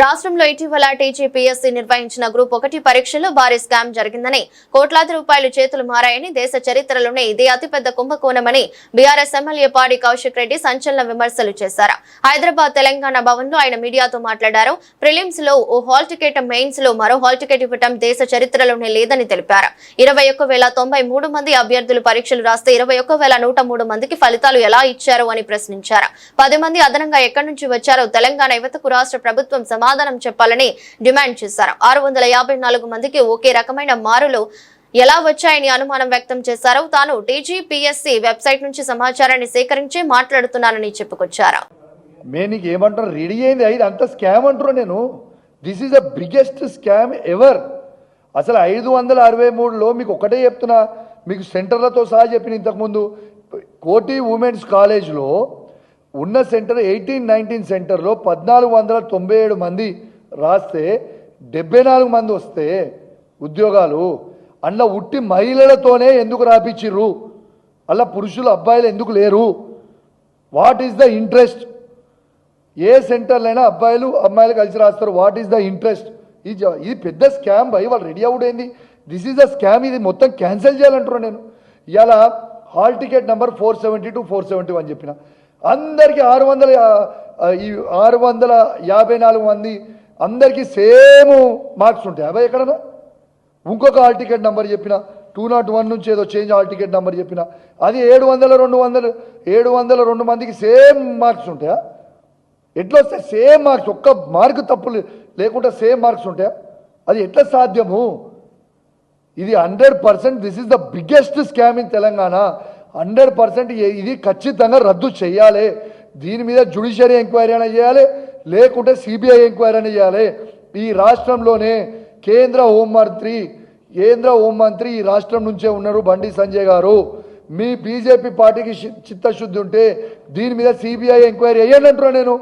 రాష్ట్రంలో ఇటీవల టీజీపీఎస్సీ నిర్వహించిన గ్రూప్ 1 పరీక్షలో భారీ స్కామ్ జరిగిందని, కోట్లాది రూపాయలు చేతులు మారాయని, దేశ చరిత్రలోనే ఇదే అతిపెద్ద కుంభకోణమని బీఆర్ఎస్ ఎమ్మెల్యే పాడి కౌశిక్ రెడ్డి సంచలన విమర్శలు చేశారు. హైదరాబాద్ తెలంగాణ భవన్ లో ఆయన మీడియాతో మాట్లాడారు. ప్రిలిమ్స్ లో ఓ హాల్ టికెట్, మెయిన్స్ లో మరో హాల్ టికెట్ ఇవ్వడం దేశ చరిత్రలోనే లేదని తెలిపారు. 21,093 మంది అభ్యర్థులు పరీక్షలు రాస్తే 21,103 మందికి ఫలితాలు ఎలా ఇచ్చారు అని ప్రశ్నించారు. 10 మంది అదనంగా ఎక్కడి నుంచి వచ్చారో తెలంగాణ యువతకు రాష్ట్ర ప్రభుత్వం సమాధానం చెప్పాలని డిమాండ్ చేశారు. 654 మందికి ఒకే రకమైన మారులు ఎలా వచ్చాయని అనుమానం వ్యక్తం చేశారు. తాను టీజీపీఎస్సీ వెబ్సైట్ నుంచి సమాచారాన్ని సేకరించి మాట్లాడుతున్నానని చెప్పుకొచ్చారు. ఏమంటారు రెడీ అయింది ఇది అంత స్కామ్ అంటారు. నేను this is the biggest scam ever. అసలు 563లో మీకు ఒకటే చెప్తున్నా, మీకు సెంటర్లతో సహా చెప్పిన ఇంతకుముందు కోటి ఉమెన్స్ కాలేజ్లో ఉన్న సెంటర్ 18-19 సెంటర్లో 1497 మంది రాస్తే 74 మంది వస్తే ఉద్యోగాలు అందులో ఉట్టి మహిళలతోనే ఎందుకు రాపిచ్చిర్రు? అలా పురుషులు అబ్బాయిలు ఎందుకు లేరు? What is the interest? ఏ సెంటర్లైనా అబ్బాయిలు అమ్మాయిలు కలిసి రాస్తారు. What is the interest? ఇది పెద్ద స్కామ్ భయ్. వాళ్ళు రెడీ అవుడైంది. This is the scam. ఇది మొత్తం క్యాన్సిల్ చేయాలంటారు. నేను ఇలా హాల్ టికెట్ నెంబర్ 470 to 471 చెప్పిన అందరికీ 654 మంది అందరికీ సేమ్ మార్క్స్ ఉంటాయి. అబ్బాయి ఎక్కడన్నా ఇంకొక హాల్ టికెట్ నెంబర్ చెప్పిన 201 నుంచి ఏదో చేంజ్ హాల్ టికెట్ నెంబర్ చెప్పిన అది 702 మందికి సేమ్ మార్క్స్ ఉంటాయా? ఎట్లా వస్తాయి సేమ్ మార్క్స్? ఒక్క మార్కు తప్పు లేకుండా సేమ్ మార్క్స్ ఉంటాయా? అది ఎట్లా సాధ్యము? ఇది 100% this is the biggest scam in Telangana. 100% ఇది ఖచ్చితంగా రద్దు చేయాలి. దీని మీద జ్యుడిషియరీ ఎంక్వైరీ అయినా చేయాలి, లేకుంటే సిబిఐ ఎంక్వైరీ అయినా చేయాలి. ఈ రాష్ట్రంలోనే కేంద్ర హోంమంత్రి ఈ రాష్ట్రం నుంచే ఉన్నారు, బండి సంజయ్ గారు. మీ బీజేపీ పార్టీకి చిత్తశుద్ధి ఉంటే దీని మీద సిబిఐ ఎంక్వైరీ అయ్యానంటున్నా నేను.